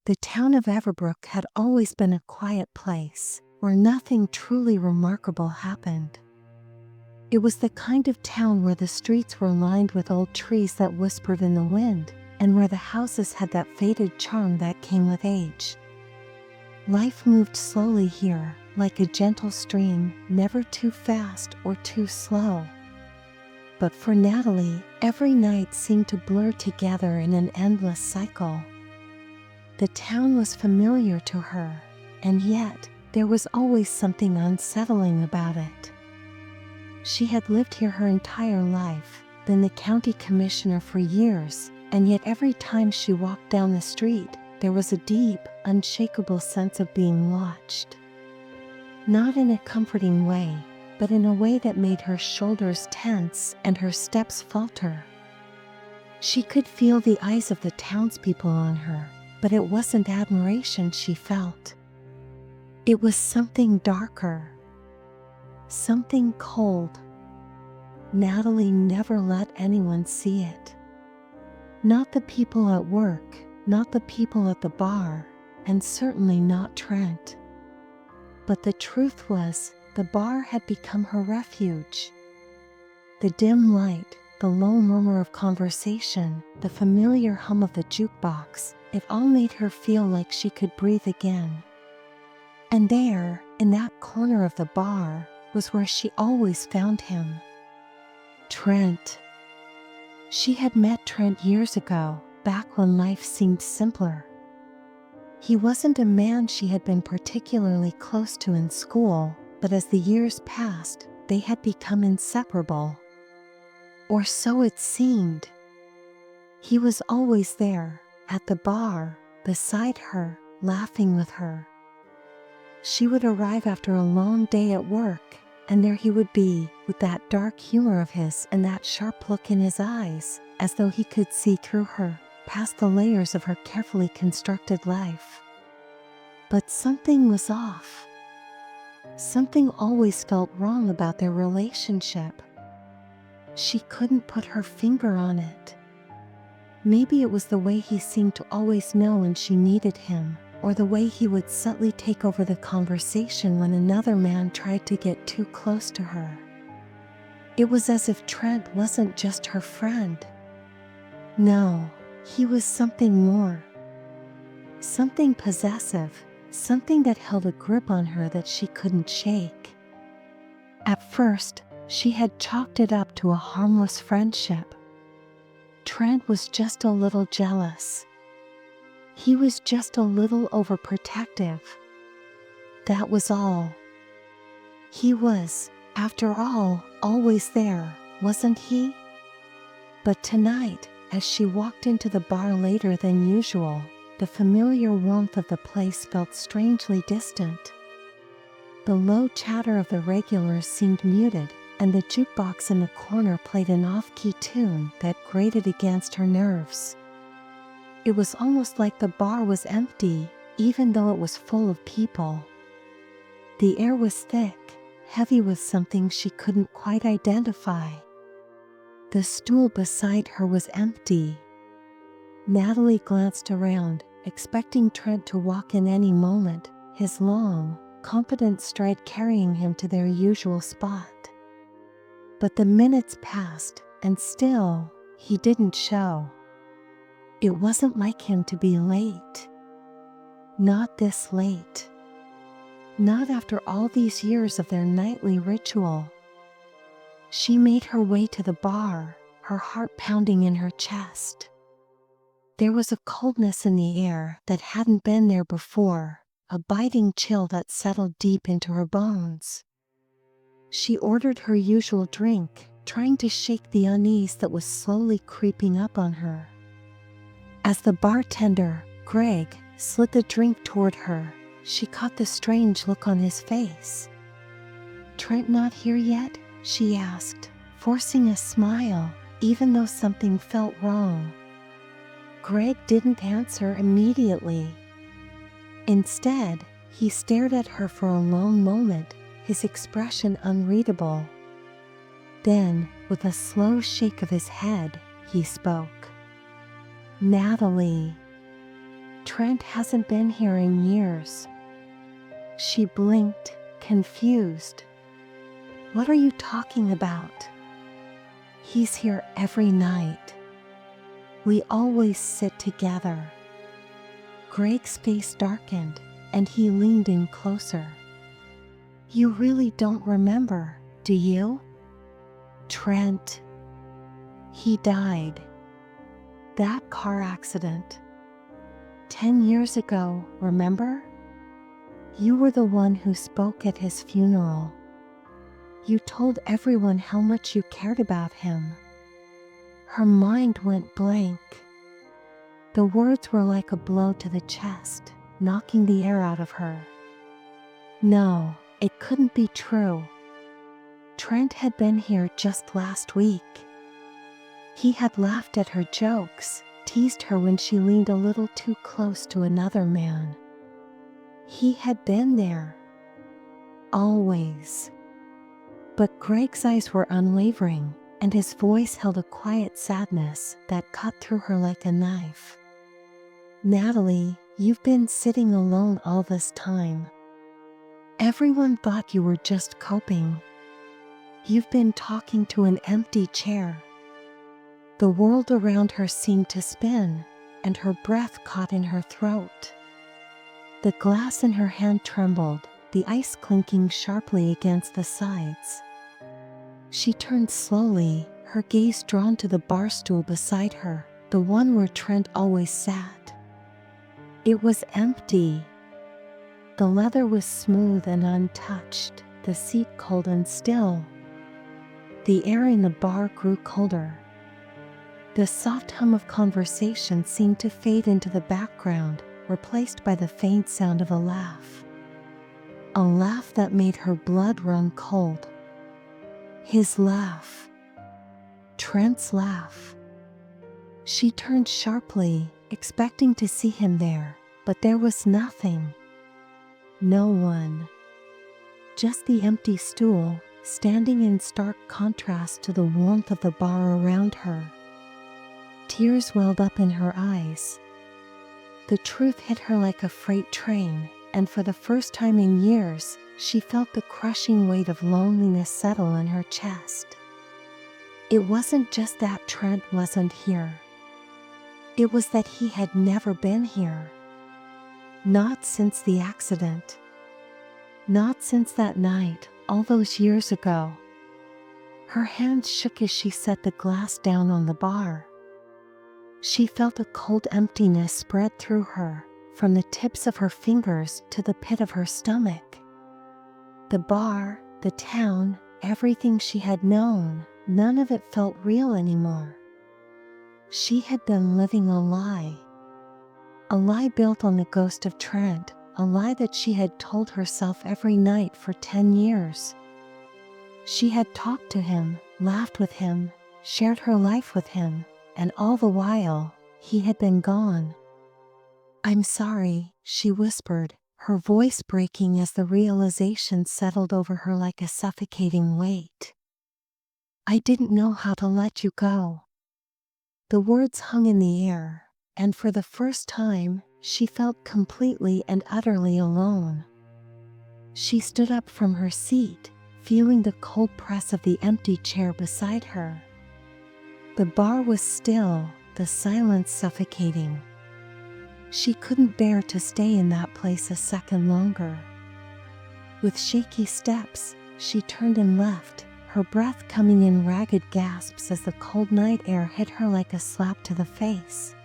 The town of Everbrook had always been a quiet place where nothing truly remarkable happened. It was the kind of town where the streets were lined with old trees that whispered in the wind, and where the houses had that faded charm that came with age. Life moved slowly here, like a gentle stream, never too fast or too slow. But for Natalie, every night seemed to blur together in an endless cycle. The town was familiar to her, and yet there was always something unsettling about it. She had lived here her entire life, been the county commissioner for years, and yet every time she walked down the street, there was a deep, unshakable sense of being watched. Not in a comforting way, but in a way that made her shoulders tense and her steps falter. She could feel the eyes of the townspeople on her, but it wasn't admiration she felt. It was something darker, something cold. Natalie never let anyone see it. Not the people at work, not the people at the bar, and certainly not Trent. But the truth was, the bar had become her refuge. The dim light, the low murmur of conversation, the familiar hum of the jukebox, it all made her feel like she could breathe again. And there, in that corner of the bar, was where she always found him. Trent. She had met Trent years ago, back when life seemed simpler. He wasn't a man she had been particularly close to in school, but as the years passed, they had become inseparable. Or so it seemed. He was always there, at the bar, beside her, laughing with her. She would arrive after a long day at work, and there he would be, with that dark humor of his and that sharp look in his eyes, as though he could see through her, past the layers of her carefully constructed life. But something was off. Something always felt wrong about their relationship. She couldn't put her finger on it. Maybe it was the way he seemed to always know when she needed him, or the way he would subtly take over the conversation when another man tried to get too close to her. It was as if Trent wasn't just her friend. No, he was something more. Something possessive, something that held a grip on her that she couldn't shake. At first, she had chalked it up to a harmless friendship. Trent was just a little jealous. He was just a little overprotective. That was all. He was, after all, always there, wasn't he? But tonight, as she walked into the bar later than usual, the familiar warmth of the place felt strangely distant. The low chatter of the regulars seemed muted, and the jukebox in the corner played an off-key tune that grated against her nerves. It was almost like the bar was empty, even though it was full of people. The air was thick, heavy with something she couldn't quite identify. The stool beside her was empty. Natalie glanced around, expecting Trent to walk in any moment, his long, confident stride carrying him to their usual spot. But the minutes passed, and still, he didn't show. It wasn't like him to be late. Not this late. Not after all these years of their nightly ritual. She made her way to the bar, her heart pounding in her chest. There was a coldness in the air that hadn't been there before, a biting chill that settled deep into her bones. She ordered her usual drink, trying to shake the unease that was slowly creeping up on her. As the bartender, Greg, slid the drink toward her, she caught the strange look on his face. "Trent not here yet?" she asked, forcing a smile, even though something felt wrong. Greg didn't answer immediately. Instead, he stared at her for a long moment, his expression unreadable. Then, with a slow shake of his head, he spoke. "Natalie." Trent hasn't been here in years. She blinked, confused. What are you talking about? He's here every night. We always sit together. Greg's face darkened, and he leaned in closer. You really don't remember, do you? Trent. He died. That car accident. 10 years ago, remember? You were the one who spoke at his funeral. You told everyone how much you cared about him. Her mind went blank. The words were like a blow to the chest, knocking the air out of her. No, it couldn't be true. Trent had been here just last week. He had laughed at her jokes, teased her when she leaned a little too close to another man. He had been there. Always. But Greg's eyes were unwavering, and his voice held a quiet sadness that cut through her like a knife. Natalie, you've been sitting alone all this time. Everyone thought you were just coping. You've been talking to an empty chair. The world around her seemed to spin, and her breath caught in her throat. The glass in her hand trembled, the ice clinking sharply against the sides. She turned slowly, her gaze drawn to the bar stool beside her, the one where Trent always sat. It was empty. The leather was smooth and untouched, the seat cold and still. The air in the bar grew colder. The soft hum of conversation seemed to fade into the background, replaced by the faint sound of a laugh. A laugh that made her blood run cold. His laugh. Trent's laugh. She turned sharply, expecting to see him there, but there was nothing. No one. Just the empty stool, standing in stark contrast to the warmth of the bar around her. Tears welled up in her eyes. The truth hit her like a freight train, and for the first time in years, she felt the crushing weight of loneliness settle in her chest. It wasn't just that Trent wasn't here. It was that he had never been here. Not since the accident. Not since that night, all those years ago. Her hands shook as she set the glass down on the bar. She felt a cold emptiness spread through her, from the tips of her fingers to the pit of her stomach. The bar, the town, everything she had known, none of it felt real anymore. She had been living a lie. A lie built on the ghost of Trent, a lie that she had told herself every night for 10 years. She had talked to him, laughed with him, shared her life with him, and all the while, he had been gone. I'm sorry, she whispered, her voice breaking as the realization settled over her like a suffocating weight. I didn't know how to let you go. The words hung in the air, and for the first time, she felt completely and utterly alone. She stood up from her seat, feeling the cold press of the empty chair beside her. The bar was still, the silence suffocating. She couldn't bear to stay in that place a second longer. With shaky steps, she turned and left, her breath coming in ragged gasps as the cold night air hit her like a slap to the face.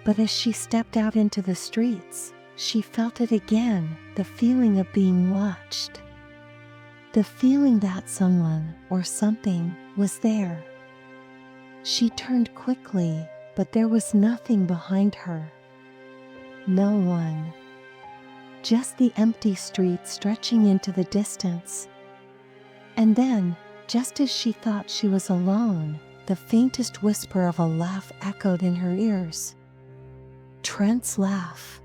But as she stepped out into the streets, she felt it again, the feeling of being watched. The feeling that someone, or something, was there. She turned quickly, but there was nothing behind her. No one. Just the empty street stretching into the distance. And then, just as she thought she was alone, the faintest whisper of a laugh echoed in her ears. Trent's laugh.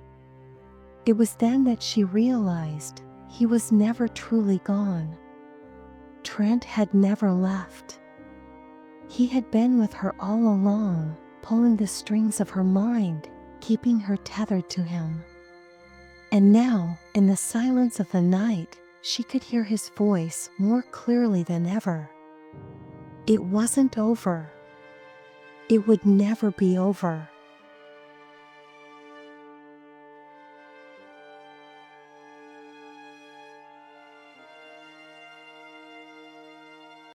It was then that she realized he was never truly gone. Trent had never left. He had been with her all along, pulling the strings of her mind, keeping her tethered to him. And now, in the silence of the night, she could hear his voice more clearly than ever. It wasn't over. It would never be over.